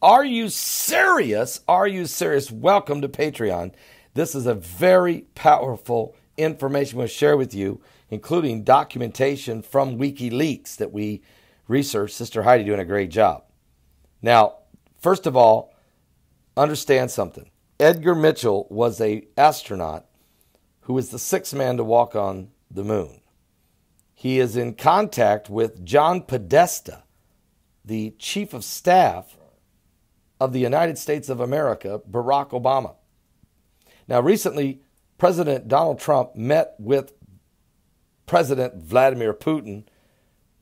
Are you serious? Are you serious? Welcome to Patreon. This is a very powerful information we'll share with you, including documentation from WikiLeaks that we researched. Sister Heidi doing a great job. Now, first of all, understand something. Edgar Mitchell was an astronaut who was the sixth man to walk on the moon. He is in contact with John Podesta, the chief of staff of the United States of America, Barack Obama. Now, recently, President Donald Trump met with President Vladimir Putin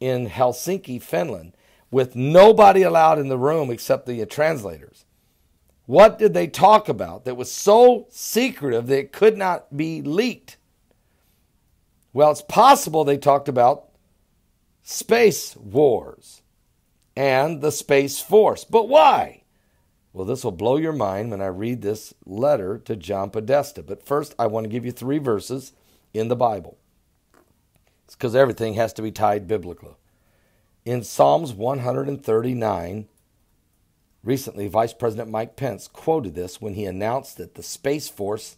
in Helsinki, Finland, with nobody allowed in the room except the translators. What did they talk about that was so secretive that it could not be leaked? Well, it's possible they talked about space wars and the Space Force. But why? Well, this will blow your mind when I read this letter to John Podesta. But first, I want to give you 3 verses in the Bible. It's because everything has to be tied biblically. In Psalms 139, recently, Vice President Mike Pence quoted this when he announced that the Space Force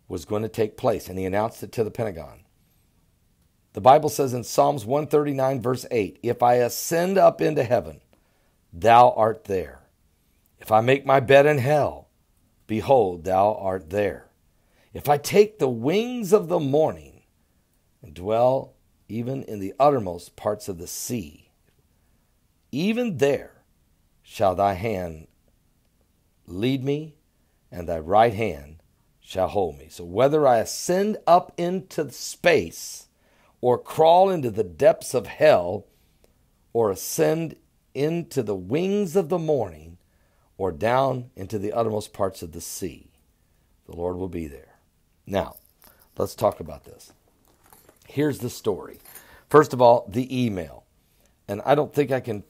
was going to take place, and he announced it to the Pentagon. The Bible says in Psalms 139, verse 8, "If I ascend up into heaven, thou art there. If I make my bed in hell, behold, thou art there. If I take the wings of the morning and dwell even in the uttermost parts of the sea, even there shall thy hand lead me, and thy right hand shall hold me." So whether I ascend up into space or crawl into the depths of hell, or ascend into the wings of the morning, or down into the uttermost parts of the sea, the Lord will be there. Now, let's talk about this. Here's the story. First of all, the email. And I don't think I can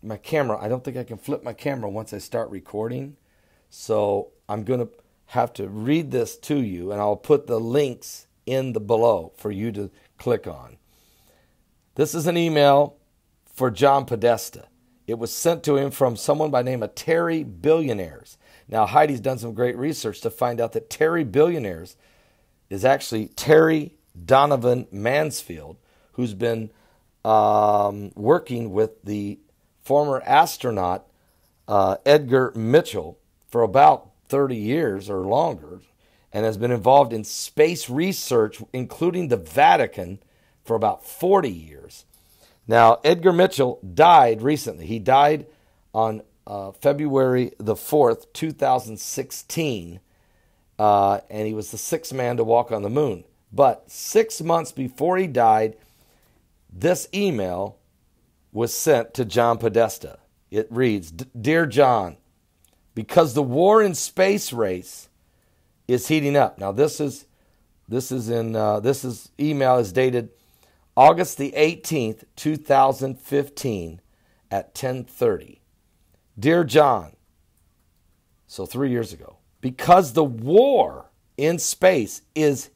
flip my camera once I start recording. So I'm going to have to read this to you, and I'll put the links in the below for you to click on. This is an email for John Podesta. It was sent to him from someone by the name of Terry Billionaires. Now, Heidi's done some great research to find out that Terry Billionaires is actually Terry Donovan Mansfield, who's been working with the former astronaut Edgar Mitchell for about 30 years or longer, and has been involved in space research, including the Vatican, for about 40 years. Now, Edgar Mitchell died recently. He died on February the 4th, 2016, and he was the sixth man to walk on the moon. But 6 months before he died, this email was sent to John Podesta. It reads, "Dear John, because the war in space race is heating up." Now, this email is dated August the 18th, 2015 at 10:30. "Dear John," so 3 years ago, "because the war in space is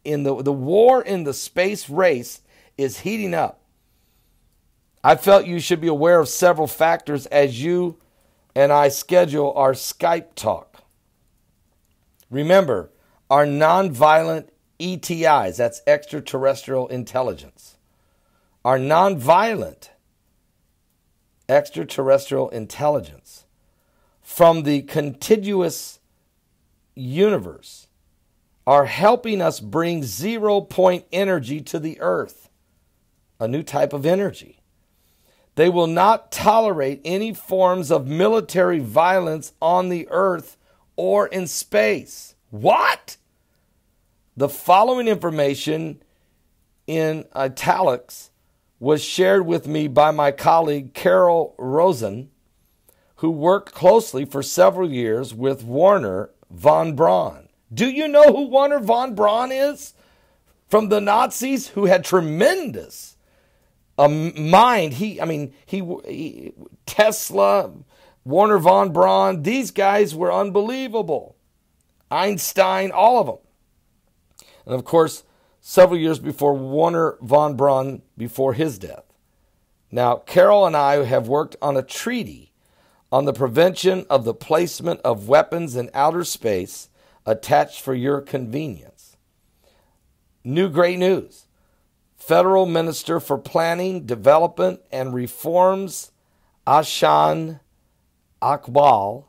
the war in the space race is heating up, I felt you should be aware of several factors as you and I schedule our Skype talk. Remember, our nonviolent ETIs, that's extraterrestrial intelligence. Our nonviolent extraterrestrial intelligence from the contiguous universe are helping us bring 0-point energy to the earth, a new type of energy. They will not tolerate any forms of military violence on the earth or in space." What? The following information in italics was shared with me by my colleague Carol Rosen, who worked closely for several years with Werner von Braun. Do you know who Werner von Braun is? From the Nazis, who had tremendous mind. Tesla, Werner von Braun, these guys were unbelievable. Einstein, all of them. And of course, several years before Werner von Braun, before his death. Now, Carol and I have worked on a treaty on the prevention of the placement of weapons in outer space attached for your convenience. New great news. Federal Minister for Planning, Development, and Reforms, Ashan Akbal,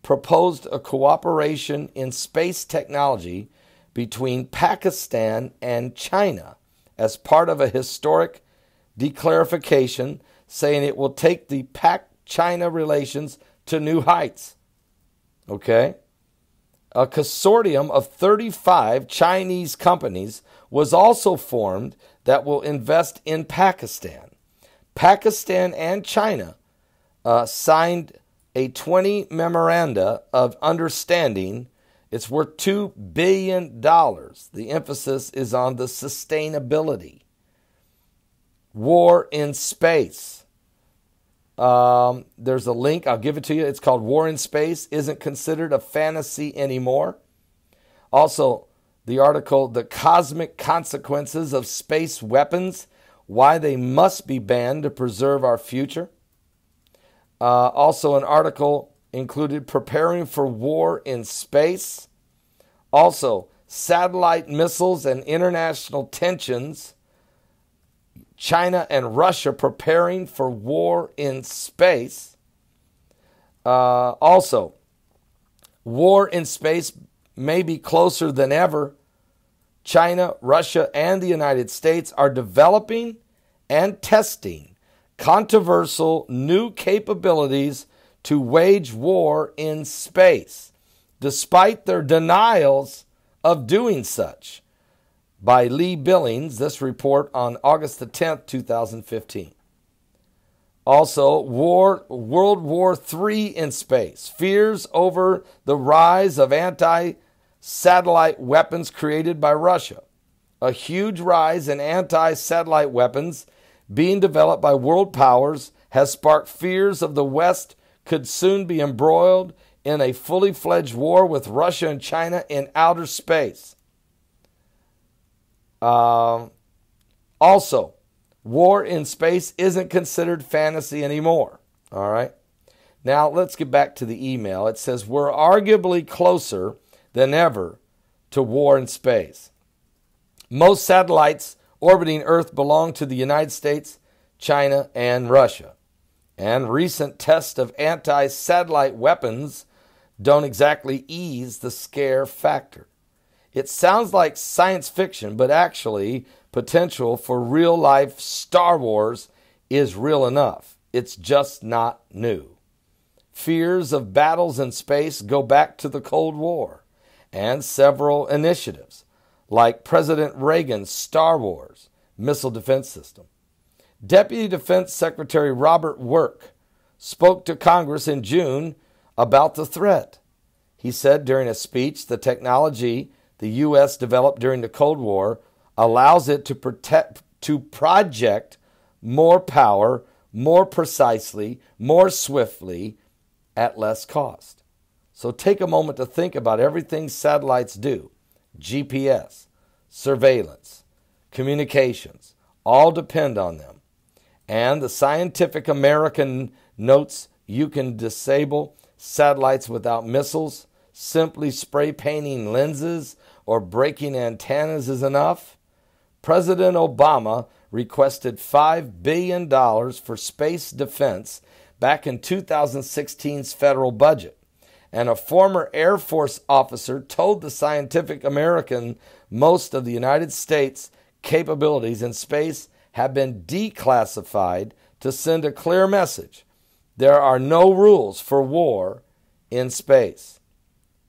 proposed a cooperation in space technology between Pakistan and China as part of a historic declarification, saying it will take the Pak-China relations to new heights. Okay? A consortium of 35 Chinese companies was also formed that will invest in Pakistan. Pakistan and China signed a 20 memoranda of understanding. It's worth $2 billion. The emphasis is on the sustainability. War in space. There's a link. I'll give it to you. It's called War in Space Isn't Considered a Fantasy Anymore. Also, the article, The Cosmic Consequences of Space Weapons, Why They Must Be Banned to Preserve Our Future. Also, an article included Preparing for War in Space. Also, Satellite Missiles and International Tensions. China and Russia preparing for war in space. Also, war in space may be closer than ever. China, Russia, and the United States are developing and testing controversial new capabilities to wage war in space, despite their denials of doing such. By Lee Billings, this report on August the 10th, 2015. Also, World War III in space. Fears over the rise of anti-satellite weapons created by Russia. A huge rise in anti-satellite weapons being developed by world powers has sparked fears of the West could soon be embroiled in a fully fledged war with Russia and China in outer space. Also, war in space isn't considered fantasy anymore. All right. Now, let's get back to the email. It says, we're arguably closer than ever to war in space. Most satellites orbiting Earth belong to the United States, China, and Russia. And recent tests of anti-satellite weapons don't exactly ease the scare factor. It sounds like science fiction, but actually potential for real-life Star Wars is real enough. It's just not new. Fears of battles in space go back to the Cold War and several initiatives, like President Reagan's Star Wars missile defense system. Deputy Defense Secretary Robert Work spoke to Congress in June about the threat. He said during a speech, the technology the U.S. developed during the Cold War allows it to project more power, more precisely, more swiftly, at less cost. So take a moment to think about everything satellites do. GPS, surveillance, communications, all depend on them. And the Scientific American notes you can disable satellites without missiles. Simply spray painting lenses or breaking antennas is enough. President Obama requested $5 billion for space defense back in 2016's federal budget. And a former Air Force officer told the Scientific American most of the United States capabilities in space have been declassified to send a clear message. There are no rules for war in space.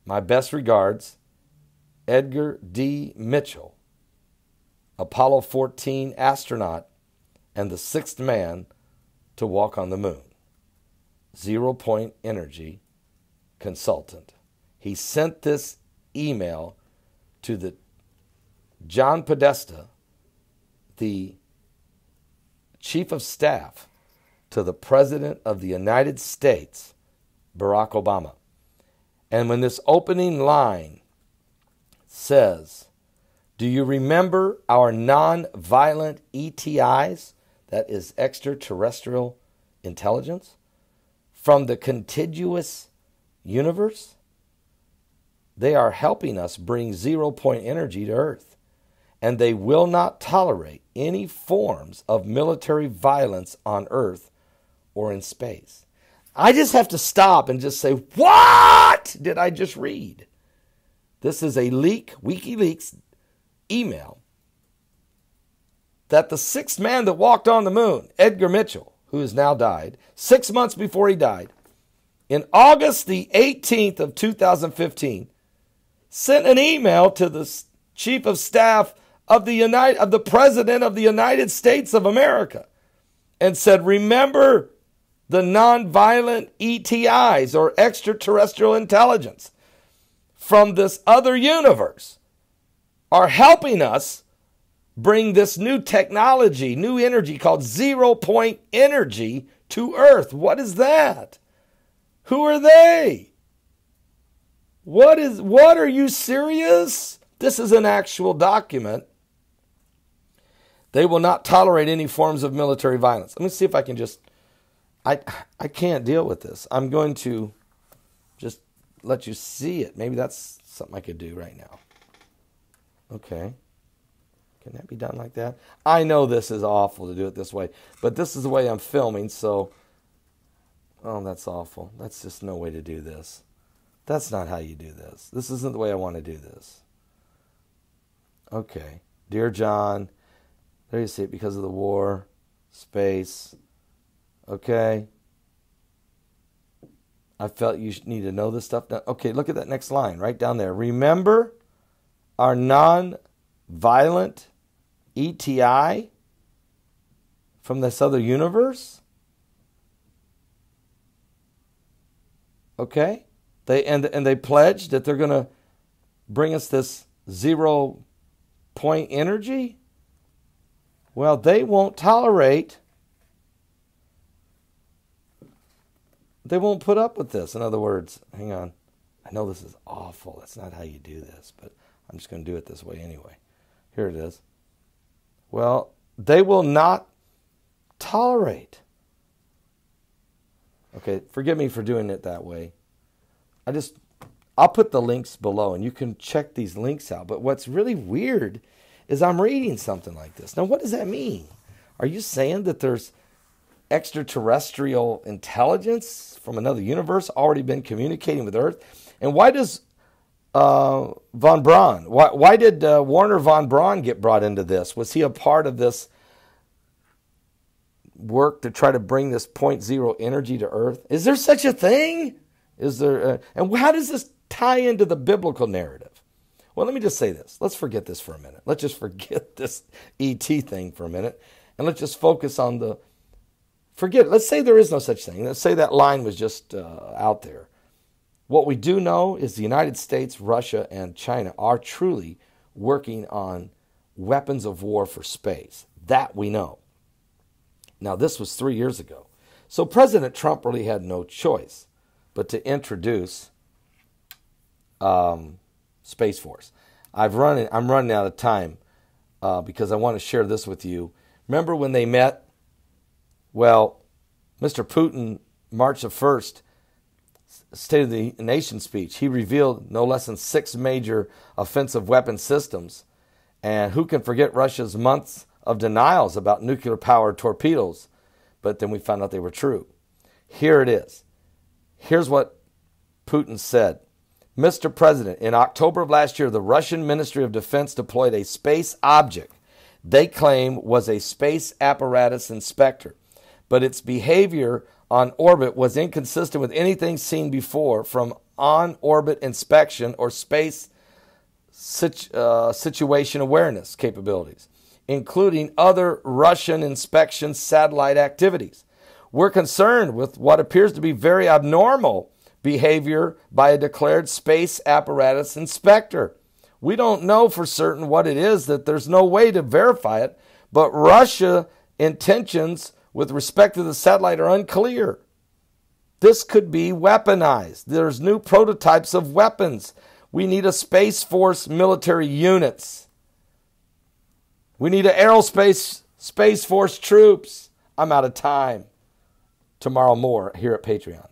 My best regards, Edgar D. Mitchell, Apollo 14 astronaut and the sixth man to walk on the moon. 0 Point Energy consultant. He sent this email to the John Podesta, the chief of staff to the President of the United States, Barack Obama. And when this opening line says, do you remember our non-violent ETIs? That is extraterrestrial intelligence. from the contiguous universe. They are helping us bring 0-point energy to Earth. And they will not tolerate any forms of military violence on Earth or in space. I just have to stop and just say, what did I just read? This is a leak, WikiLeaks email, that the sixth man that walked on the moon, Edgar Mitchell, who has now died, 6 months before he died, in August the 18th of 2015, sent an email to the chief of staff of the President of the United States of America and said, remember the nonviolent ETIs, or extraterrestrial intelligence, from this other universe are helping us bring this new technology, new energy called 0-point energy to Earth. What is that? Who are they? What are you serious? This is an actual document. They will not tolerate any forms of military violence. Let me see if I can just, I can't deal with this. I'm going to just let you see it. Maybe that's something I could do right now. Okay. Can that be done like that? I know this is awful to do it this way, but this is the way I'm filming, so, oh, that's awful. That's just no way to do this. That's not how you do this. This isn't the way I want to do this. Okay. Dear John, there you see it, because of the war, space. Okay. I felt you need to know this stuff. Now, okay, look at that next line right down there. Remember our non-violent ETI from this other universe? Okay. They pledged that they're going to bring us this 0-point energy. Well, they won't tolerate. They won't put up with this. In other words, hang on. I know this is awful. That's not how you do this, but I'm just going to do it this way anyway. Here it is. Well, they will not tolerate. Okay, forgive me for doing it that way. I'll put the links below and you can check these links out. But what's really weird is I'm reading something like this. Now, what does that mean? Are you saying that there's extraterrestrial intelligence from another universe already been communicating with Earth? And why does von Braun, why did Warner von Braun get brought into this? Was he a part of this work to try to bring this 0.0 energy to Earth? Is there such a thing? Is there? And how does this tie into the biblical narrative? Well, let me just say this. Let's forget this for a minute. Let's just forget this ET thing for a minute. And let's just focus on forget it. Let's say there is no such thing. Let's say that line was just out there. What we do know is the United States, Russia, and China are truly working on weapons of war for space. That we know. Now, this was 3 years ago. So President Trump really had no choice but to introduce Space Force. I'm running out of time because I want to share this with you. Remember when they met? Well, Mr. Putin, March the 1st, State of the Nation speech, he revealed no less than 6 major offensive weapon systems. And who can forget Russia's months of denials about nuclear-powered torpedoes? But then we found out they were true. Here it is. Here's what Putin said. Mr. President, in October of last year, the Russian Ministry of Defense deployed a space object they claim was a space apparatus inspector, but its behavior on orbit was inconsistent with anything seen before from on-orbit inspection or space situation awareness capabilities, including other Russian inspection satellite activities. We're concerned with what appears to be very abnormal behavior by a declared space apparatus inspector. We don't know for certain what it is, that there's no way to verify it, but Russia's intentions with respect to the satellite are unclear. This could be weaponized. There's new prototypes of weapons. We need a Space Force military units. We need an aerospace Space Force troops. I'm out of time. Tomorrow more here at Patreon.